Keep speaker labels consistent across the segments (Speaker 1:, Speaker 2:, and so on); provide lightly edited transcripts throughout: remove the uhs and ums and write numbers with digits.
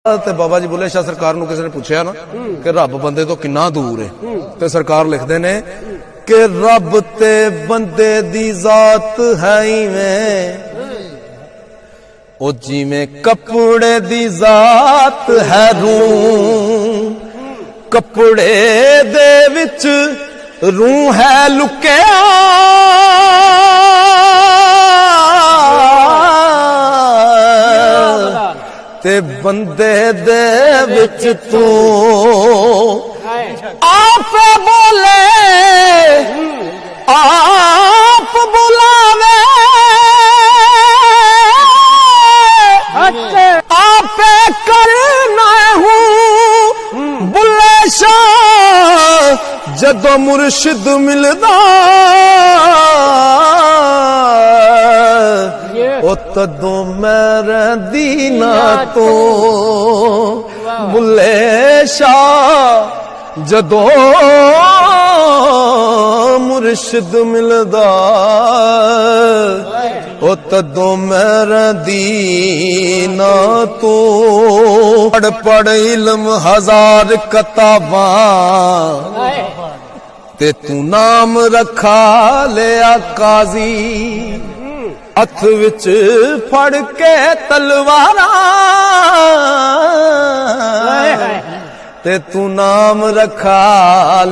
Speaker 1: ਤੇ ਬਾਬਾ ਜੀ ਬੁੱਲੇ ਸ਼ਾਹ ਸਰਕਾਰ ਨੂੰ ਕਿਸੇ ਨੇ ਪੁੱਛਿਆ ਨਾ ਕਿ ਰੱਬ ਬੰਦੇ ਤੋਂ ਕਿੰਨਾ ਦੂਰ ਹੈ ਤੇ ਸਰਕਾਰ ਲਿਖਦੇ ਨੇ ਕਿ ਰੱਬ ਤੇ ਬੰਦੇ ਦੀ ਜ਼ਾਤ ਹੈ ਇਵੇਂ ਉਹ ਜਿਵੇਂ ਕੱਪੜੇ ਦੀ ਜ਼ਾਤ ਹੈ रूह ਕੱਪੜੇ ਦੇ ਵਿੱਚ रूह है लुकिया ते बंदे दे विच तू आप बोले आप बुलावे आप करना हूँ बुले शाह जदों मुर्शिद मिलदा ओ तदों मैं रहिंदी ना तो बुले शाह जदों मुर्शिद मिलदा ओ तदों मैं रहिंदी ना तो पढ़ पढ़ इल्म हजार किताबां ते तू नाम रखा लिया काजी हथ विच फड़ के तलवारा ते तू नाम रखा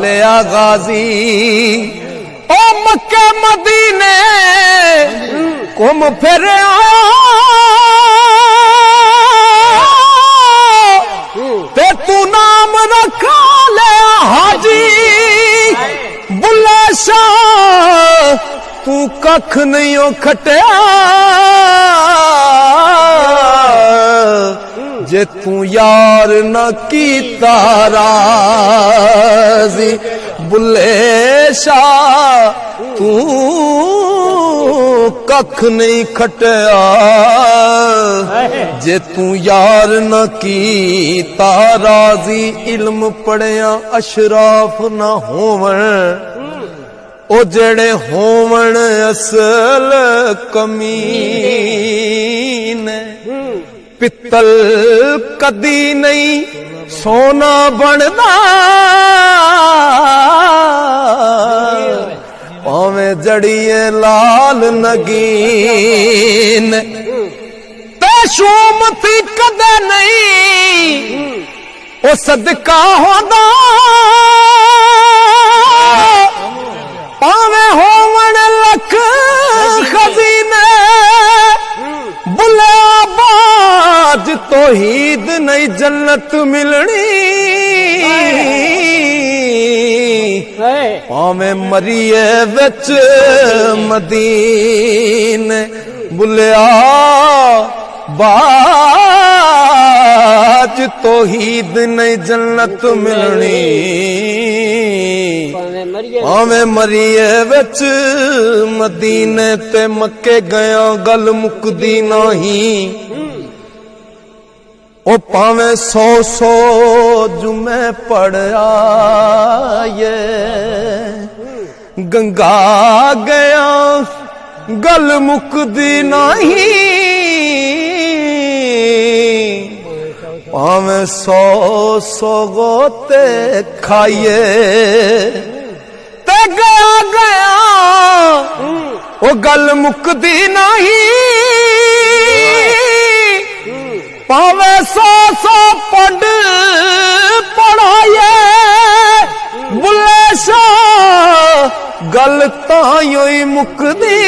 Speaker 1: लिया गाजी ओ मक्के मदीने घुम फिर ते तू नाम रखा लिया हाजी बुल्ले शाह तू कख नहीं हो खटिया जे तू यार न कीता राज़ी बुल्ले शाह तू कख नहीं खटिया जे तू यार न कीता राज़ी इल्म पढ़िया अशराफ न होवण ओ जेड़े होवण असल कमीने पित्तल कदी नहीं सोना बनदा भावें जड़िए लाल नगीन ते शूमती कदे नहीं ओ सदका होंदा पावे होवण लख खजीने बुले बाज तौहीद नहीं जन्नत मिलनी पावे मरिए विच मदीने बुलिया बाज तौहीद नहीं जन्नत मिलनी आवे मरिए विच मदीने ते मक्के गया गल मुकदी नहीं ओ पावे 100 जुमे पढ़या ये गंगा गया गल मुकदी नहीं पावे 100 गोते खाइए ते गया गया ओ गल मुकदी नहीं पावे 100 पढ़ पढ़ाए बुल्ले शाह गल तां ही मुकदी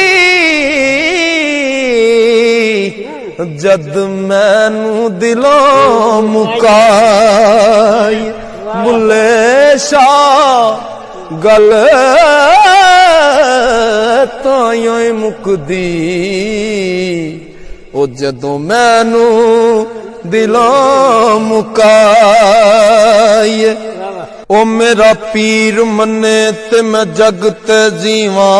Speaker 1: जद मैनू दिलों मुकाई बुल्ले शाह गल तां ही मुकदी ओ जदों मैनू दिलों मुकाई ओ मेरा पीर मने ते मैं जग ते जीवा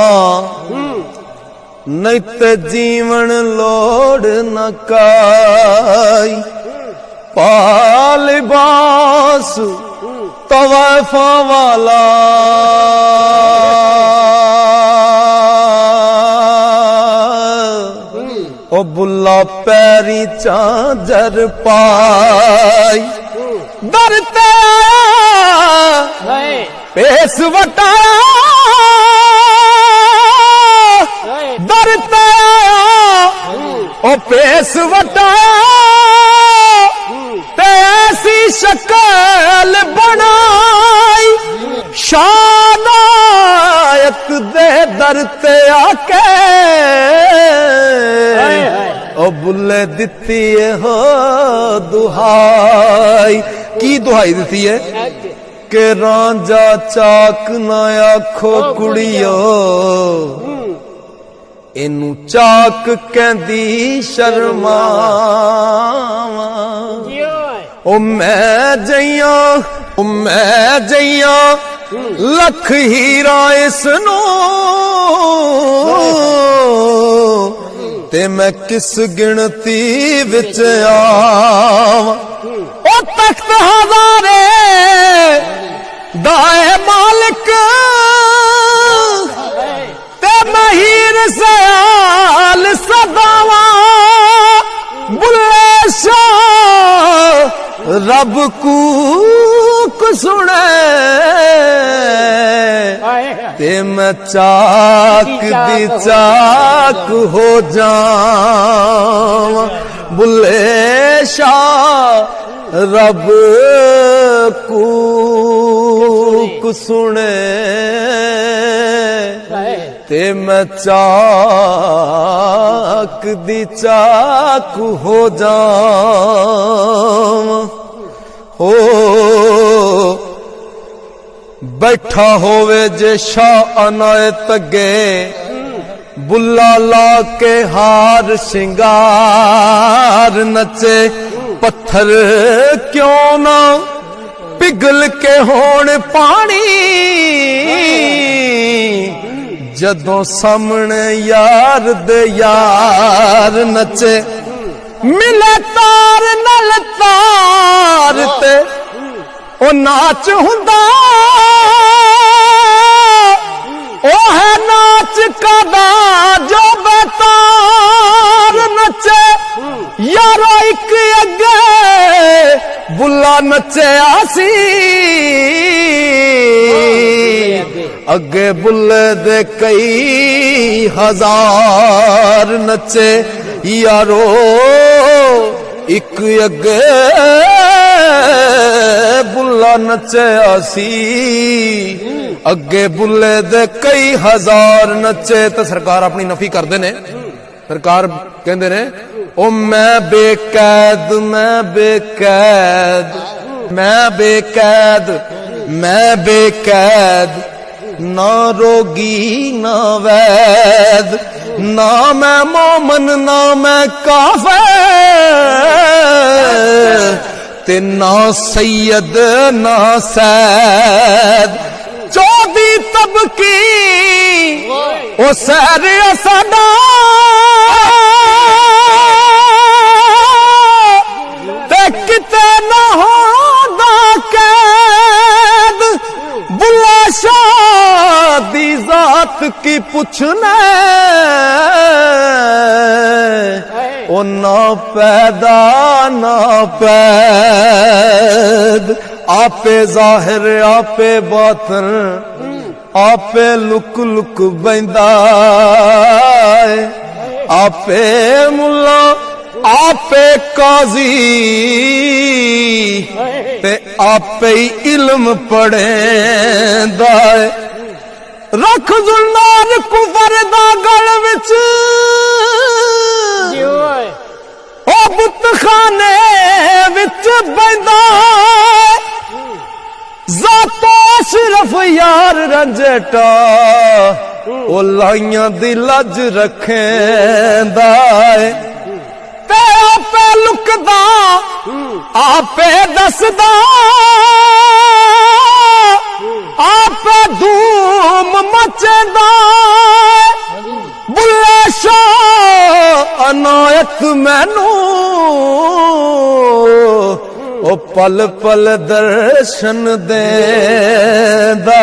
Speaker 1: नहीं ते जीवन लोड़ न काई पालिबास तवाफा वाला ओ बुल्ला पैरी चादर पा पेस वटाया दर ते आया ओ पेस वटाया ते ऐसी शक्ल बनाई शानायत दे दर ते आके ओ बुले दिती हो दुहाई। की दुहाई दिती है कि रांझा चाक ना आखो कुड़ियो इनू चाक कहंदी शर्मावा। ओ मैं जइया लख हीरा इसनू ते मैं किस गिनती विच आवां। ओ तख्त हज़ारे दाए मालिक ते महीर सयाल सदावा बुल्ले शाह रब कूक सुने ते मैं चाक दी चाक हो जावां बुल्ले शाह रब कूक सुने ते मैं चाक दी चाक हो जावां। हो बैठा होवे जे शाह अनायत अगे बुल्ला ला के हार शिंगार नचे पत्थर क्यों ना पिघल के होण पानी जदों सामने यार दे यार नचे मिले तार नल तार ते ओ नाच हुंदा ओ है नाच कदा जो बेतार नचे यारो एक अगे बुला नचे आसी अगे बुल्ले दे कई हजार नचे यारो एक अगे बुला नचे आसी अगे बुल्ले दे कई हजार नचे। तो सरकार अपनी नफी करते ने। सरकार कहते ने ओ मैं बेकैद मैं बेकैद मैं बेकैद मैं बेकैद ना रोगी ना वैद ना मैं मोमन ना मैं काफिर ते ना सैयद ना सैद चौदी तबकी ओ सैर साडा ते किते ना होंदा कैद बुल्ला शाह दी जात की पुछने ओ ना पैदा ना पैद आपे जाहिर आपे बातिन आपे लुक लुक बैंदा आपे मुल्ला आपे काजी ते आपे ही इल्म पढ़ेंदा रख जुल्लार कुफर दा गल विच ओ बुतखाने विच बैंदा ज़ातो अशरफ यार रंजटा ओ लाइयां दी लज रखेंदा ते आपे लुकदा आपे दसदा आपे धूम मचदा बुल्ले शाह अनायत मैनू ओ पल पल दर्शन देंदा